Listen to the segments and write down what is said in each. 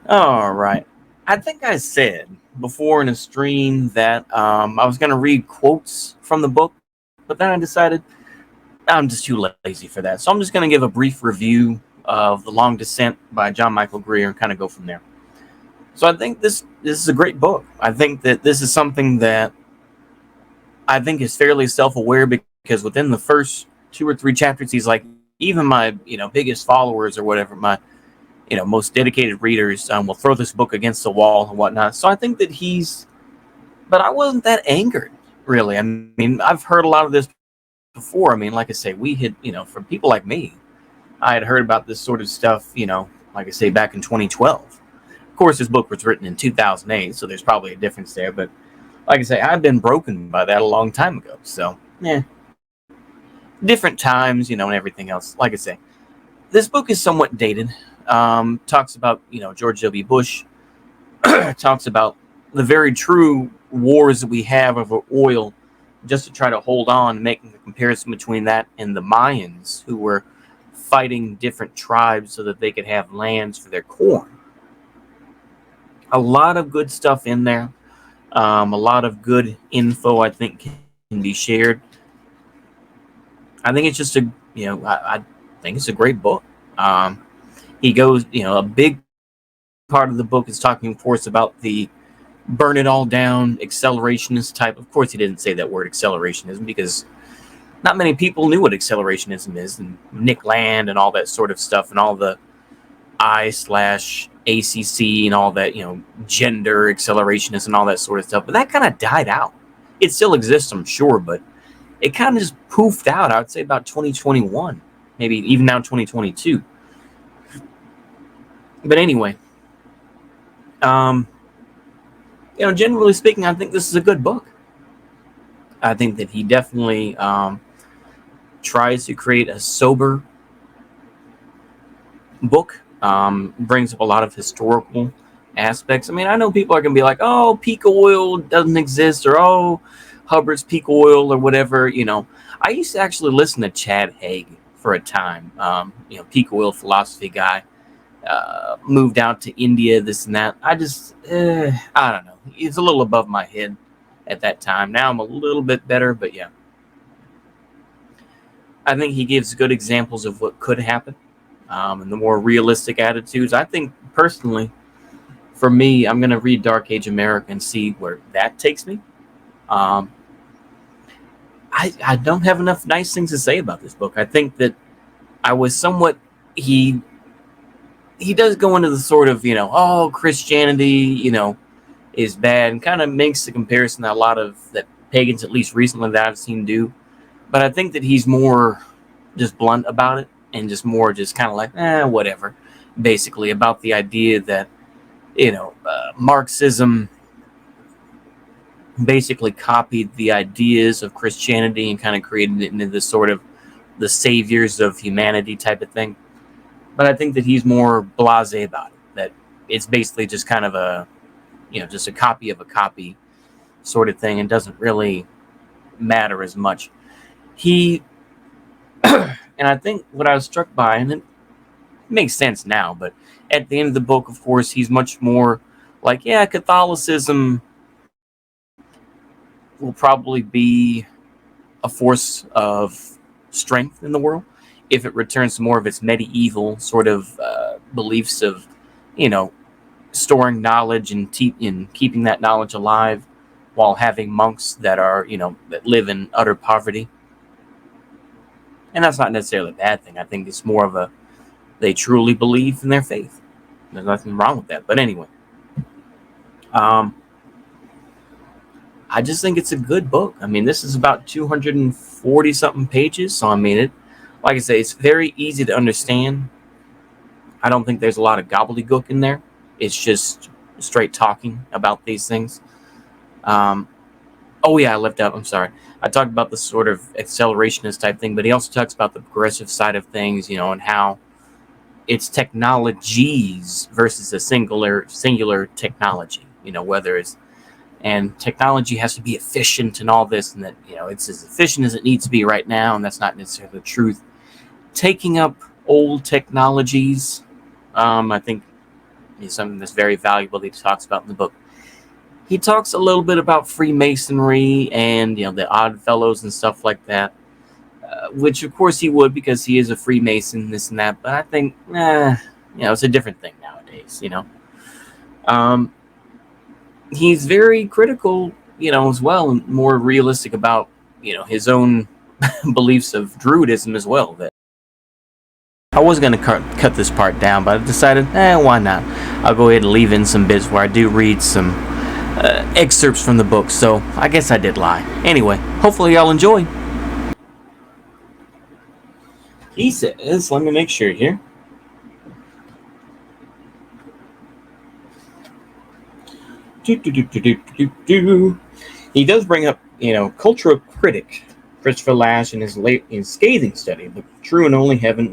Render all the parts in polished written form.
All right. I think I said before in a stream that I was going to read quotes from the book, but then I decided I'm just too lazy for that. So I'm just going to give a brief review of The Long Descent by John Michael Greer and kind of go from there. So I think this is a great book. I think that this is something that I think is fairly self-aware because within the first two or three chapters, he's like, even my biggest followers or whatever, my most dedicated readers will throw this book against the wall and whatnot. So I think that but I wasn't that angered really. I mean, I've heard a lot of this before. I mean, like I say, we had from people like me, I had heard about this sort of stuff, like I say, back in 2012. Of course, this book was written in 2008, so there's probably a difference there. But like I say, I've been broken by that a long time ago. So, yeah, different times, and everything else. Like I say, this book is somewhat dated. Talks about George W. Bush. Talks about the very true wars that we have over oil, just to try to hold on, making the comparison between that and the Mayans, who were fighting different tribes so that they could have lands for their corn. A lot of good stuff in there. A lot of good info, I think, can be shared. I think it's just I think it's a great book. Um, he goes, a big part of the book is talking, of course, about the burn it all down accelerationist type. Of course, he didn't say that word accelerationism because not many people knew what accelerationism is, and Nick Land and all that sort of stuff, and all the I/ACC and all that, gender accelerationist and all that sort of stuff. But that kind of died out. It still exists, I'm sure, but it kind of just poofed out. I would say about 2021, maybe even now 2022. But anyway, um, generally speaking, I think this is a good book. I think that he definitely tries to create a sober book, brings up a lot of historical aspects. I mean, I know people are going to be like, oh, peak oil doesn't exist, or oh, Hubbard's peak oil, or whatever. I used to actually listen to Chad Haig for a time, peak oil philosophy guy. Moved out to India, this and that. I don't know. It's a little above my head at that time. Now I'm a little bit better, but yeah. I think he gives good examples of what could happen, and the more realistic attitudes. I think personally, for me, I'm going to read Dark Age America and see where that takes me. Um, I don't have enough nice things to say about this book. I think that I was somewhat he he does go into the sort of oh, Christianity is bad, and kind of makes the comparison that a lot of that pagans, at least recently, that I've seen do. But I think that he's more just blunt about it, and just more just kind of like whatever, basically about the idea that Marxism basically copied the ideas of Christianity and kind of created it into this sort of the saviors of humanity type of thing. But I think that he's more blasé about it. That it's basically just kind of just a copy of a copy sort of thing, and doesn't really matter as much. He and I think what I was struck by, and it makes sense now, but at the end of the book, of course, he's much more like, yeah, Catholicism will probably be a force of strength in the world if it returns to more of its medieval sort of beliefs of, you know, storing knowledge and keeping that knowledge alive while having monks that are, that live in utter poverty. And that's not necessarily a bad thing. I think it's more of they truly believe in their faith. There's nothing wrong with that. But anyway, um, I just think it's a good book. I mean, this is about 240 something pages. So, I mean, like I say, it's very easy to understand. I don't think there's a lot of gobbledygook in there. It's just straight talking about these things. Um, oh, yeah, I left out. I'm sorry. I talked about the sort of accelerationist type thing, but he also talks about the progressive side of things, and how it's technologies versus a singular technology, whether it's, and technology has to be efficient and all this, and that, it's as efficient as it needs to be right now, and that's not necessarily the truth. Taking up old technologies, I think is something that's very valuable that he talks about in the book. He talks a little bit about Freemasonry and the Odd Fellows and stuff like that, which of course he would because he is a Freemason, this and that. But I think, it's a different thing nowadays. Um, he's very critical, as well, and more realistic about his own beliefs of Druidism as well. That I was going to cut this part down, but I decided, why not? I'll go ahead and leave in some bits where I do read some excerpts from the book, so I guess I did lie. Anyway, hopefully y'all enjoy. He says, let me make sure here. He does bring up, cultural critic Christopher Lasch in his scathing study, The True and Only Heaven.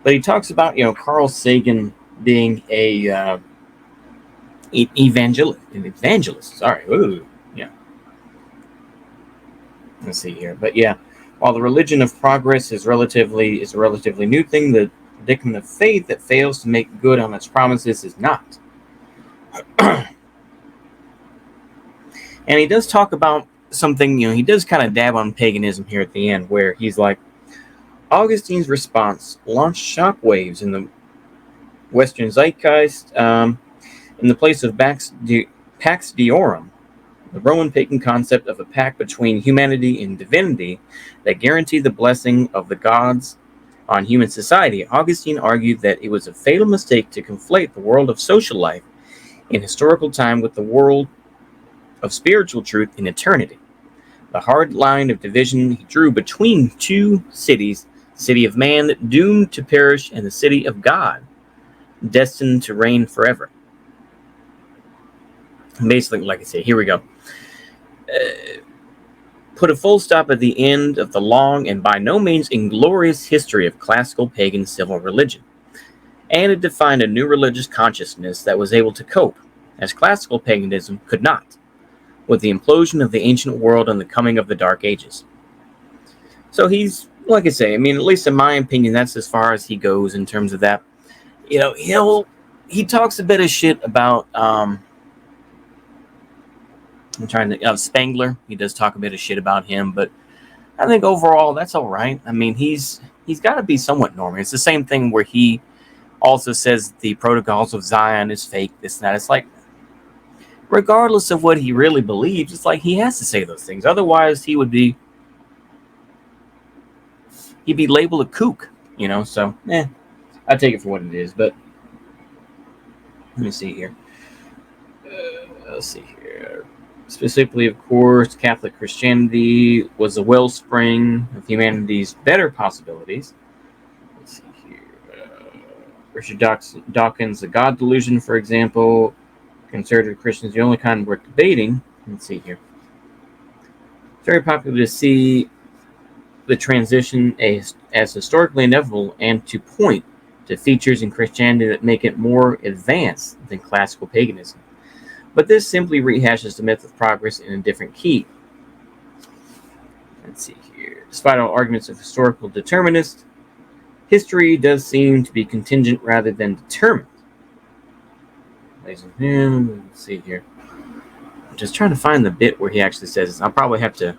But he talks about, Carl Sagan being an evangelist. Sorry. Ooh, yeah. Let's see here. But yeah, while the religion of progress is a relatively new thing, the predicament of faith that fails to make good on its promises is not. And he does talk about something, he does kind of dab on paganism here at the end, where he's like, Augustine's response launched shockwaves in the Western zeitgeist in the place of Pax Deorum, the Roman pagan concept of a pact between humanity and divinity that guaranteed the blessing of the gods on human society. Augustine argued that it was a fatal mistake to conflate the world of social life in historical time with the world of spiritual truth in eternity. The hard line of division he drew between two cities, the city of man doomed to perish and the city of God destined to reign forever. Basically, like I said, here we go. Put a full stop at the end of the long and by no means inglorious history of classical pagan civil religion. And it defined a new religious consciousness that was able to cope, as classical paganism could not, with the implosion of the ancient world and the coming of the Dark Ages. So he's, like I say, at least in my opinion, that's as far as he goes in terms of that. He talks a bit of shit about Spengler. He does talk a bit of shit about him, but I think overall that's all right. He's got to be somewhat normal. It's the same thing where he also says the protocols of Zion is fake, this and that. It's like, regardless of what he really believes, it's like he has to say those things. Otherwise, he'd be labeled a kook, So, I take it for what it is. But let me see here. Let's see here. Specifically, of course, Catholic Christianity was a wellspring of humanity's better possibilities. Let's see here. Richard Dawkins' The God Delusion, for example. Conservative Christians, the only kind worth debating. Let's see here. It's very popular to see the transition as historically inevitable and to point to features in Christianity that make it more advanced than classical paganism. But this simply rehashes the myth of progress in a different key. Let's see here. Despite all arguments of historical determinists, history does seem to be contingent rather than determined. Let's see here. I'm just trying to find the bit where he actually says this. I'll probably have to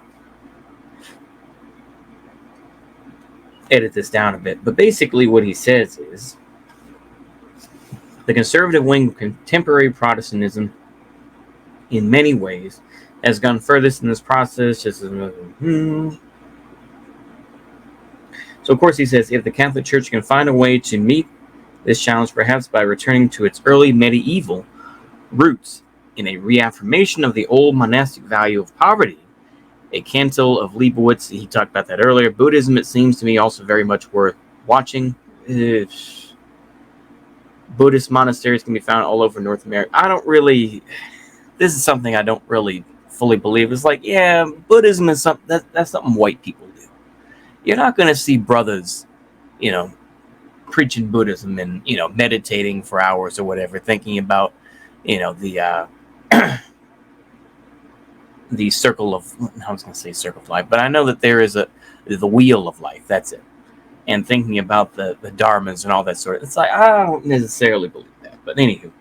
edit this down a bit. But basically what he says is the conservative wing of contemporary Protestantism in many ways has gone furthest in this process. So of course he says if the Catholic Church can find a way to meet this challenge, perhaps by returning to its early medieval roots in a reaffirmation of the old monastic value of poverty, a cantil of Leibowitz, he talked about that earlier. Buddhism, it seems to me, also very much worth watching. Buddhist monasteries can be found all over North America. This is something I don't really fully believe. It's like, yeah, Buddhism is something that's something white people do. You're not going to see brothers, preaching Buddhism and, meditating for hours or whatever, thinking about, the circle of, I was going to say circle of life, but I know that there is the wheel of life. That's it. and thinking about the dharmas and all that sort of. It's like I don't necessarily believe that, but anywho,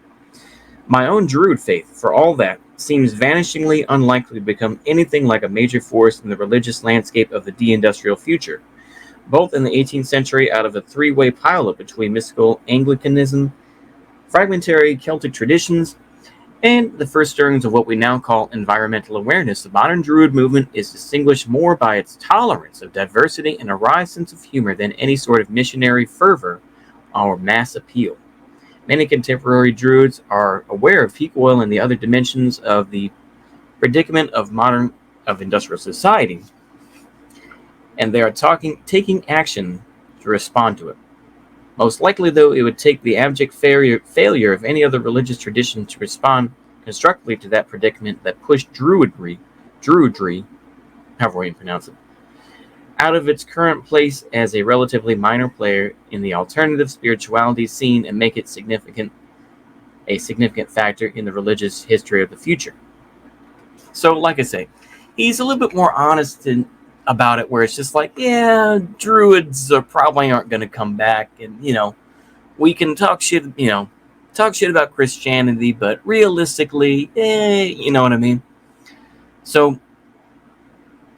my own Druid faith, for all that, seems vanishingly unlikely to become anything like a major force in the religious landscape of the de-industrial future. Both in the 18th century, out of a three-way pileup between mystical Anglicanism, fragmentary Celtic traditions, and the first stirrings of what we now call environmental awareness, the modern Druid movement is distinguished more by its tolerance of diversity and a wry sense of humor than any sort of missionary fervor or mass appeal. Many contemporary Druids are aware of peak oil and the other dimensions of the predicament of industrial society, and they are taking action to respond to it. Most likely, though, it would take the abject failure of any other religious tradition to respond constructively to that predicament that pushed Druidry, however you pronounce it, out of its current place as a relatively minor player in the alternative spirituality scene and make it a significant factor in the religious history of the future. So, like I say, he's a little bit more honest about it, where it's just like, yeah, Druids probably aren't going to come back, and we can talk shit, about Christianity, but realistically, you know what I mean. So,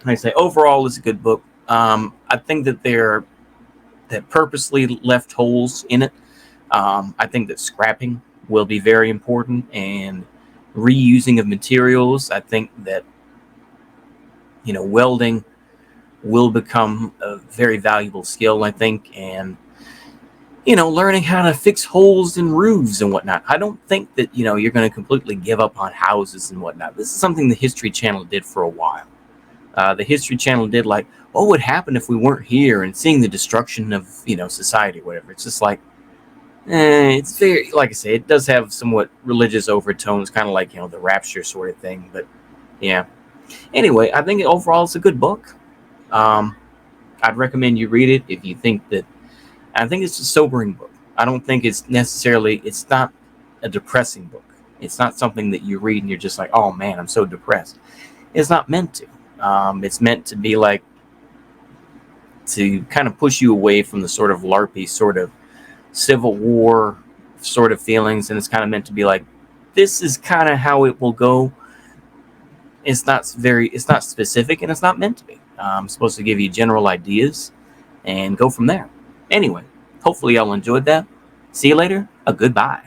like I say, overall, it's a good book. I think that purposely left holes in it. I think that scrapping will be very important, and reusing of materials. I think that welding will become a very valuable skill, I think, and learning how to fix holes in roofs and whatnot. I don't think that you're going to completely give up on houses and whatnot. This is something the History Channel did for a while. The History Channel did like, what would happen if we weren't here, and seeing the destruction of society, whatever. It's just like, it's very, like I say, it does have somewhat religious overtones, kind of like the rapture sort of thing. But yeah. Anyway, I think overall it's a good book. I'd recommend you read it if you think that. I think it's a sobering book. I don't think it's not a depressing book. It's not something that you read and you're just like, oh man, I'm so depressed. It's not meant to. It's meant to be like, to kind of push you away from the sort of LARPy sort of Civil War sort of feelings, and it's kind of meant to be like, this is kind of how it will go. It's not specific, and it's not meant to be. I'm supposed to give you general ideas and go from there. Anyway, hopefully y'all enjoyed that. See you later. A goodbye.